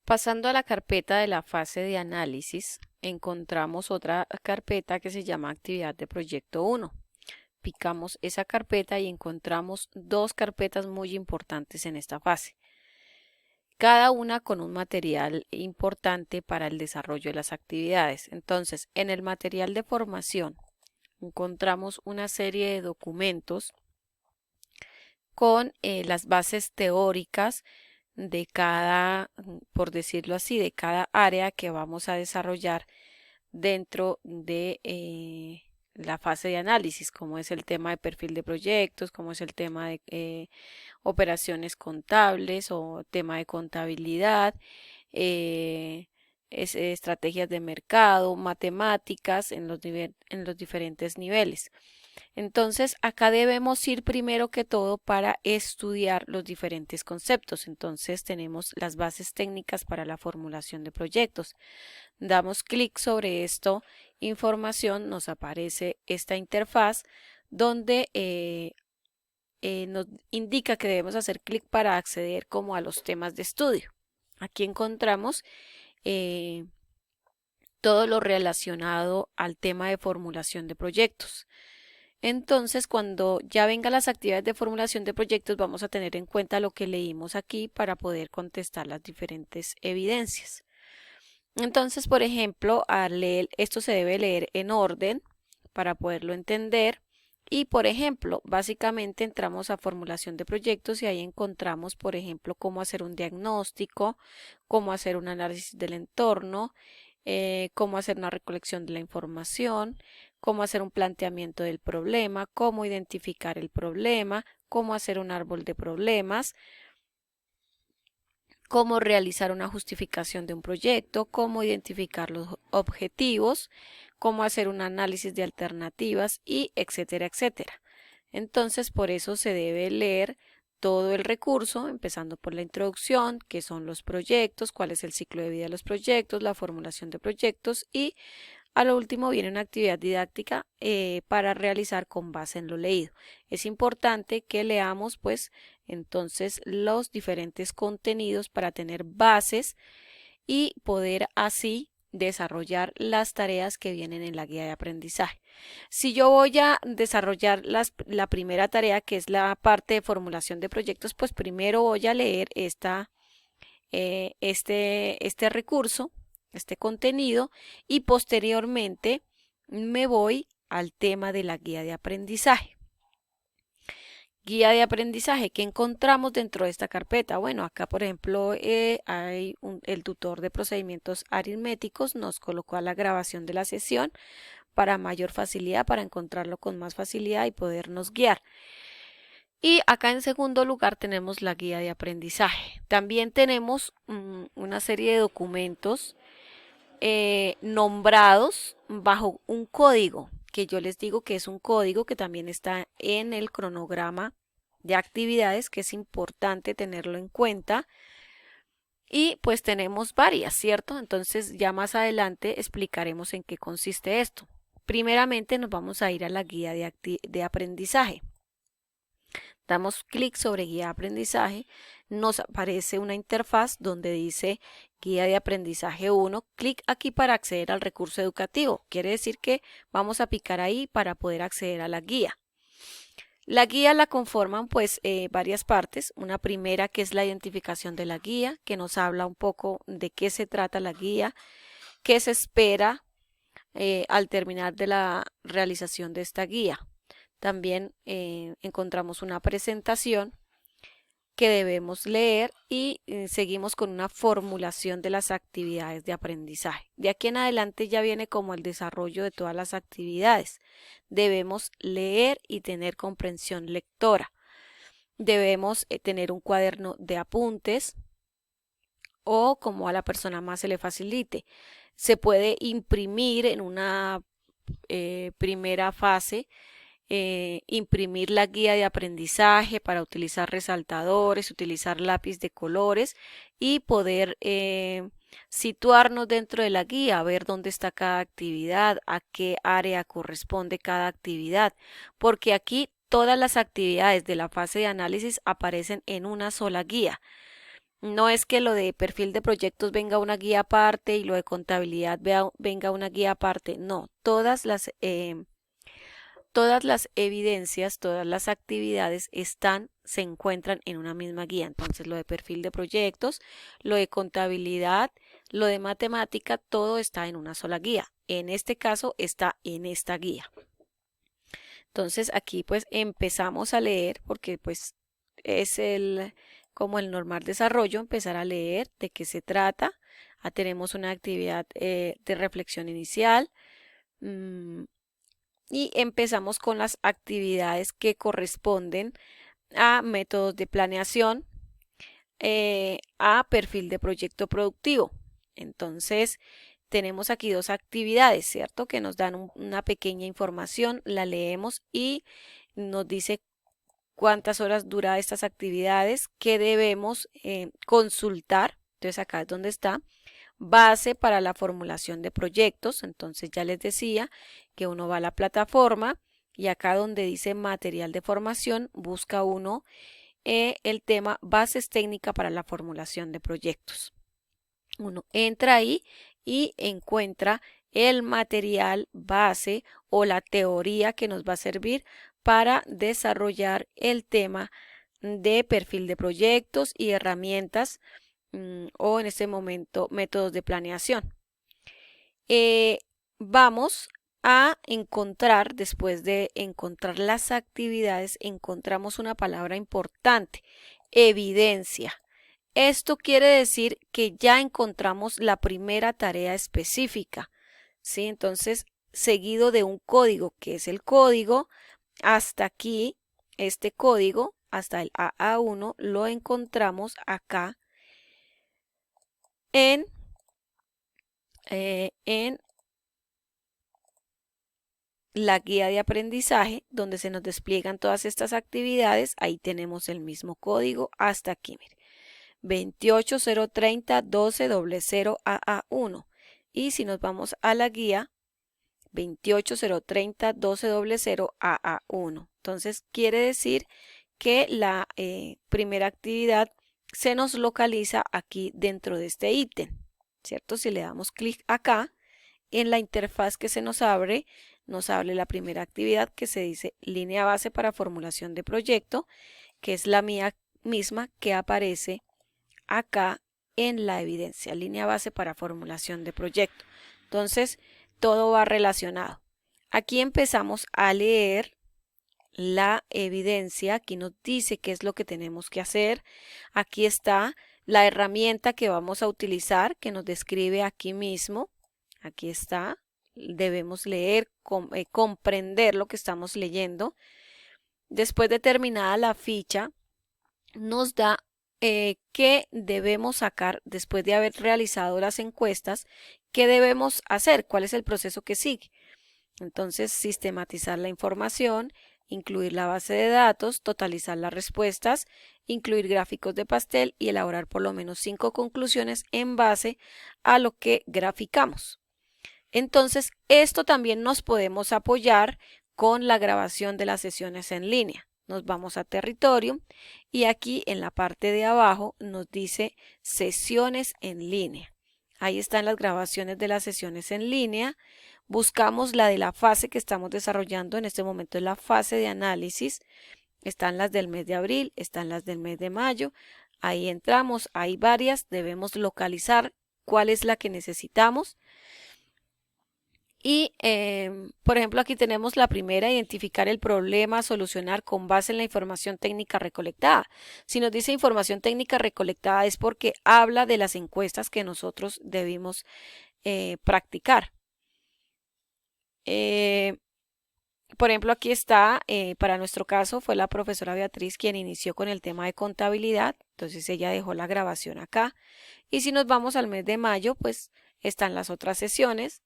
Pasando a la carpeta de la fase de análisis, encontramos otra carpeta que se llama actividad de proyecto 1. Picamos esa carpeta y encontramos dos carpetas muy importantes en esta fase, cada una con un material importante para el desarrollo de las actividades. Entonces, en el material de formación encontramos una serie de documentos con las bases teóricas de cada, por decirlo así, de cada área que vamos a desarrollar dentro de la fase de análisis, como es el tema de perfil de proyectos, como es el tema de operaciones contables o tema de contabilidad, eh, estrategias de mercado, matemáticas en los diferentes niveles. Entonces, acá debemos ir primero que todo para estudiar los diferentes conceptos. Entonces, tenemos las bases técnicas para la formulación de proyectos. Damos clic sobre esto, información, nos aparece esta interfaz donde nos indica que debemos hacer clic para acceder como a los temas de estudio. Aquí encontramos eh, todo lo relacionado al tema de formulación de proyectos. Entonces, cuando ya vengan las actividades de formulación de proyectos, vamos a tener en cuenta lo que leímos aquí para poder contestar las diferentes evidencias. Entonces, por ejemplo, al leer, esto se debe leer en orden para poderlo entender. Y, por ejemplo, básicamente entramos a formulación de proyectos y ahí encontramos, por ejemplo, cómo hacer un diagnóstico, cómo hacer un análisis del entorno, cómo hacer una recolección de la información, cómo hacer un planteamiento del problema, cómo identificar el problema, cómo hacer un árbol de problemas, cómo realizar una justificación de un proyecto, cómo identificar los objetivos, cómo hacer un análisis de alternativas y etcétera, etcétera. Entonces, por eso se debe leer todo el recurso, empezando por la introducción, qué son los proyectos, cuál es el ciclo de vida de los proyectos, la formulación de proyectos y a lo último viene una actividad didáctica para realizar con base en lo leído. Es importante que leamos pues entonces los diferentes contenidos para tener bases y poder así desarrollar las tareas que vienen en la guía de aprendizaje. Si yo voy a desarrollar la primera tarea, que es la parte de formulación de proyectos, pues primero voy a leer este recurso, este contenido, y posteriormente me voy al tema de la guía de aprendizaje. Guía de aprendizaje, ¿qué encontramos dentro de esta carpeta? Bueno, acá por ejemplo hay el tutor de procedimientos aritméticos, nos colocó a la grabación de la sesión para mayor facilidad, para encontrarlo con más facilidad y podernos guiar. Y acá en segundo lugar tenemos la guía de aprendizaje. También tenemos una serie de documentos nombrados bajo un código, que yo les digo que es un código que también está en el cronograma de actividades, que es importante tenerlo en cuenta. Y pues tenemos varias, ¿cierto? Entonces ya más adelante explicaremos en qué consiste esto. Primeramente nos vamos a ir a la guía de aprendizaje. Damos clic sobre guía de aprendizaje, nos aparece una interfaz donde dice guía de aprendizaje 1, clic aquí para acceder al recurso educativo. Quiere decir que vamos a picar ahí para poder acceder a la guía. La guía la conforman pues varias partes. Una primera que es la identificación de la guía, que nos habla un poco de qué se trata la guía, qué se espera al terminar de la realización de esta guía. También encontramos una presentación que debemos leer y seguimos con una formulación de las actividades de aprendizaje. De aquí en adelante ya viene como el desarrollo de todas las actividades. Debemos leer y tener comprensión lectora. Debemos tener un cuaderno de apuntes o como a la persona más se le facilite. Se puede imprimir en una primera fase imprimir la guía de aprendizaje para utilizar resaltadores, utilizar lápiz de colores y poder situarnos dentro de la guía, ver dónde está cada actividad, a qué área corresponde cada actividad, porque aquí todas las actividades de la fase de análisis aparecen en una sola guía. No es que lo de perfil de proyectos venga una guía aparte y lo de contabilidad venga una guía aparte. No, todas las evidencias, todas las actividades se encuentran en una misma guía. Entonces, lo de perfil de proyectos, lo de contabilidad, lo de matemática, todo está en una sola guía. En este caso está en esta guía. Entonces, aquí pues empezamos a leer porque pues es como el normal desarrollo, empezar a leer de qué se trata. Tenemos una actividad de reflexión inicial. Y empezamos con las actividades que corresponden a métodos de planeación, a perfil de proyecto productivo. Entonces, tenemos aquí dos actividades, ¿cierto? Que nos dan una pequeña información, la leemos y nos dice cuántas horas dura estas actividades, qué debemos consultar. Entonces, acá es donde está base para la formulación de proyectos. Entonces ya les decía que uno va a la plataforma y acá donde dice material de formación, busca uno el tema bases técnicas para la formulación de proyectos. Uno entra ahí y encuentra el material base o la teoría que nos va a servir para desarrollar el tema de perfil de proyectos y herramientas o en este momento métodos de planeación. Vamos a encontrar, después de encontrar las actividades, encontramos una palabra importante, evidencia. Esto quiere decir que ya encontramos la primera tarea específica, ¿sí? Entonces, seguido de un código, que es el código, hasta aquí, este código, hasta el AA1, lo encontramos acá en la guía de aprendizaje, donde se nos despliegan todas estas actividades. Ahí tenemos el mismo código hasta aquí, mire, 280301200AA1. Y si nos vamos a la guía, 280301200AA1. Entonces, quiere decir que la primera actividad se nos localiza aquí dentro de este ítem, ¿cierto? Si le damos clic acá, en la interfaz que se nos abre la primera actividad que se dice línea base para formulación de proyecto, que es la mía misma que aparece acá en la evidencia, línea base para formulación de proyecto. Entonces, todo va relacionado. Aquí empezamos a leer la evidencia, aquí nos dice qué es lo que tenemos que hacer. Aquí está la herramienta que vamos a utilizar, que nos describe aquí mismo. Aquí está, debemos leer, comprender lo que estamos leyendo. Después de terminada la ficha, nos da qué debemos sacar después de haber realizado las encuestas, qué debemos hacer, cuál es el proceso que sigue. Entonces, sistematizar la información, incluir la base de datos, totalizar las respuestas, incluir gráficos de pastel y elaborar por lo menos 5 conclusiones en base a lo que graficamos. Entonces, esto también nos podemos apoyar con la grabación de las sesiones en línea. Nos vamos a territorio y aquí en la parte de abajo nos dice sesiones en línea. Ahí están las grabaciones de las sesiones en línea. Buscamos la de la fase que estamos desarrollando. En este momento es la fase de análisis. Están las del mes de abril, están las del mes de mayo. Ahí entramos, hay varias. Debemos localizar cuál es la que necesitamos. Y, por ejemplo, aquí tenemos la primera, identificar el problema, solucionar con base en la información técnica recolectada. Si nos dice información técnica recolectada es porque habla de las encuestas que nosotros debimos practicar. Por ejemplo, aquí está, para nuestro caso, fue la profesora Beatriz quien inició con el tema de contabilidad. Entonces ella dejó la grabación acá. Y si nos vamos al mes de mayo, pues están las otras sesiones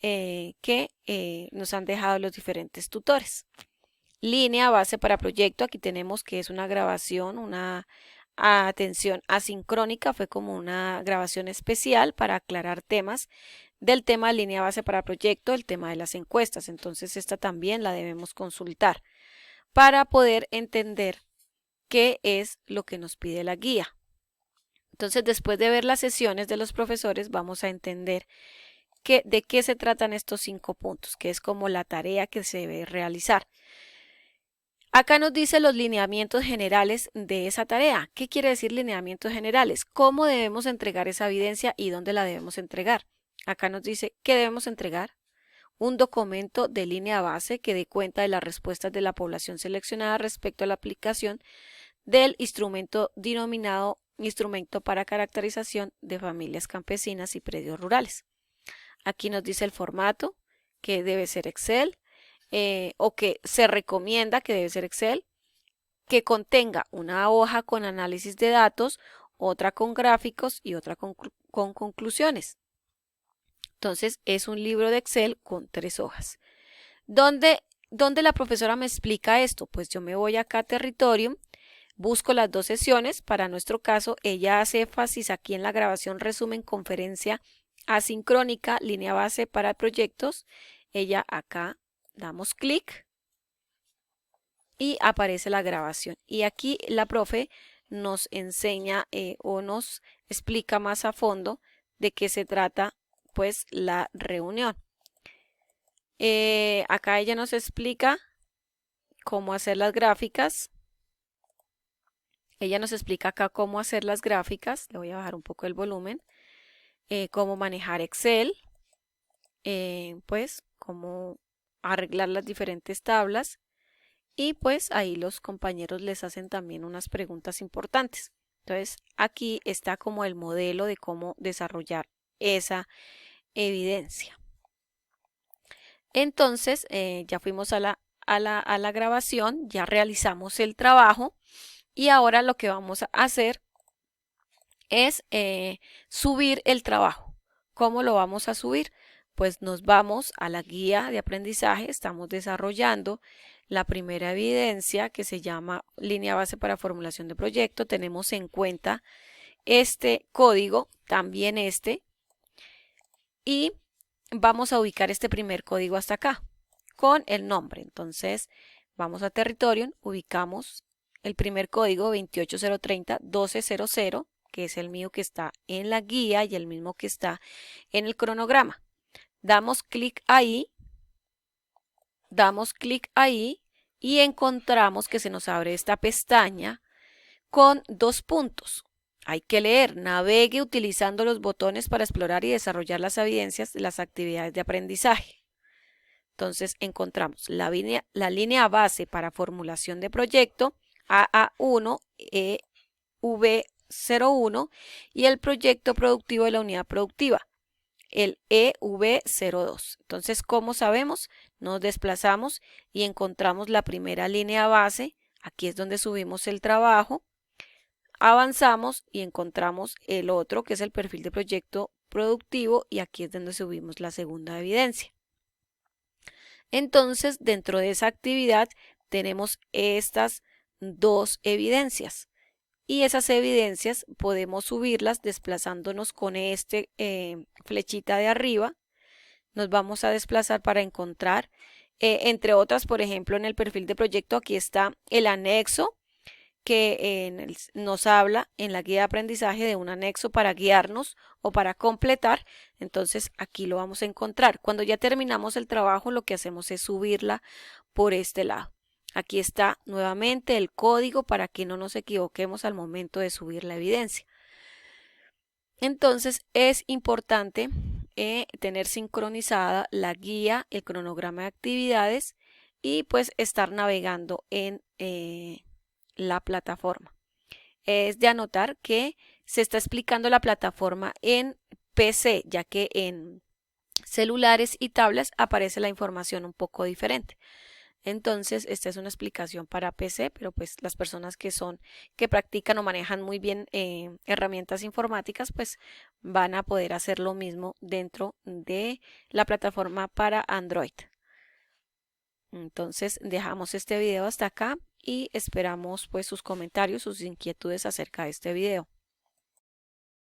que nos han dejado los diferentes tutores. Línea base para proyecto, aquí tenemos que es una grabación, una atención asincrónica, fue como una grabación especial para aclarar temas del tema línea base para proyecto, el tema de las encuestas. Entonces esta también la debemos consultar para poder entender qué es lo que nos pide la guía. Entonces, después de ver las sesiones de los profesores, vamos a entender de qué se tratan estos 5 puntos, que es como la tarea que se debe realizar. Acá nos dice los lineamientos generales de esa tarea. ¿Qué quiere decir lineamientos generales? ¿Cómo debemos entregar esa evidencia y dónde la debemos entregar? Acá nos dice qué debemos entregar. Un documento de línea base que dé cuenta de las respuestas de la población seleccionada respecto a la aplicación del instrumento denominado Instrumento para Caracterización de Familias Campesinas y Predios Rurales. Aquí nos dice el formato, que debe ser Excel, o que se recomienda que debe ser Excel, que contenga una hoja con análisis de datos, otra con gráficos y otra con conclusiones. Entonces es un libro de Excel con 3 hojas. ¿Dónde la profesora me explica esto? Pues yo me voy acá a Territorium, busco las 2 sesiones. Para nuestro caso, ella hace énfasis aquí en la grabación resumen conferencia asincrónica, línea base para proyectos. Ella acá damos clic y aparece la grabación. Y aquí la profe nos enseña o nos explica más a fondo de qué se trata pues la reunión. Acá ella nos explica cómo hacer las gráficas. Ella nos explica acá cómo hacer las gráficas. Le voy a bajar un poco el volumen. Cómo manejar Excel. Pues cómo arreglar las diferentes tablas. Y pues ahí los compañeros les hacen también unas preguntas importantes. Entonces aquí está como el modelo de cómo desarrollar esa evidencia. Entonces ya fuimos a la grabación, ya realizamos el trabajo y ahora lo que vamos a hacer es subir el trabajo. ¿Cómo lo vamos a subir? Pues nos vamos a la guía de aprendizaje, estamos desarrollando la primera evidencia que se llama línea base para formulación de proyecto. Tenemos en cuenta este código, también este, y vamos a ubicar este primer código hasta acá con el nombre. Entonces vamos a Territorium, ubicamos el primer código 28030-1200, que es el mío que está en la guía y el mismo que está en el cronograma. Damos clic ahí y encontramos que se nos abre esta pestaña con 2 puntos. Hay que leer, navegue utilizando los botones para explorar y desarrollar las evidencias de las actividades de aprendizaje. Entonces encontramos la línea base para formulación de proyecto AA1 EV01 y el proyecto productivo de la unidad productiva, el EV02. Entonces, ¿cómo sabemos? Nos desplazamos y encontramos la primera línea base. Aquí es donde subimos el trabajo. Avanzamos y encontramos el otro, que es el perfil de proyecto productivo, y aquí es donde subimos la segunda evidencia. Entonces, dentro de esa actividad tenemos estas 2 evidencias. Y esas evidencias podemos subirlas desplazándonos con este flechita de arriba. Nos vamos a desplazar para encontrar, entre otras, por ejemplo, en el perfil de proyecto, aquí está el anexo que nos habla en la guía de aprendizaje de un anexo para guiarnos o para completar. Entonces aquí lo vamos a encontrar. Cuando ya terminamos el trabajo, lo que hacemos es subirla por este lado. Aquí está nuevamente el código para que no nos equivoquemos al momento de subir la evidencia. Entonces es importante tener sincronizada la guía, el cronograma de actividades y pues estar navegando en la plataforma. Es de anotar que se está explicando la plataforma en PC, ya que en celulares y tablets aparece la información un poco diferente. Entonces, esta es una explicación para PC, pero pues las personas que practican o manejan muy bien herramientas informáticas, pues van a poder hacer lo mismo dentro de la plataforma para Android. Entonces, dejamos este video hasta acá y esperamos pues sus comentarios, sus inquietudes acerca de este video.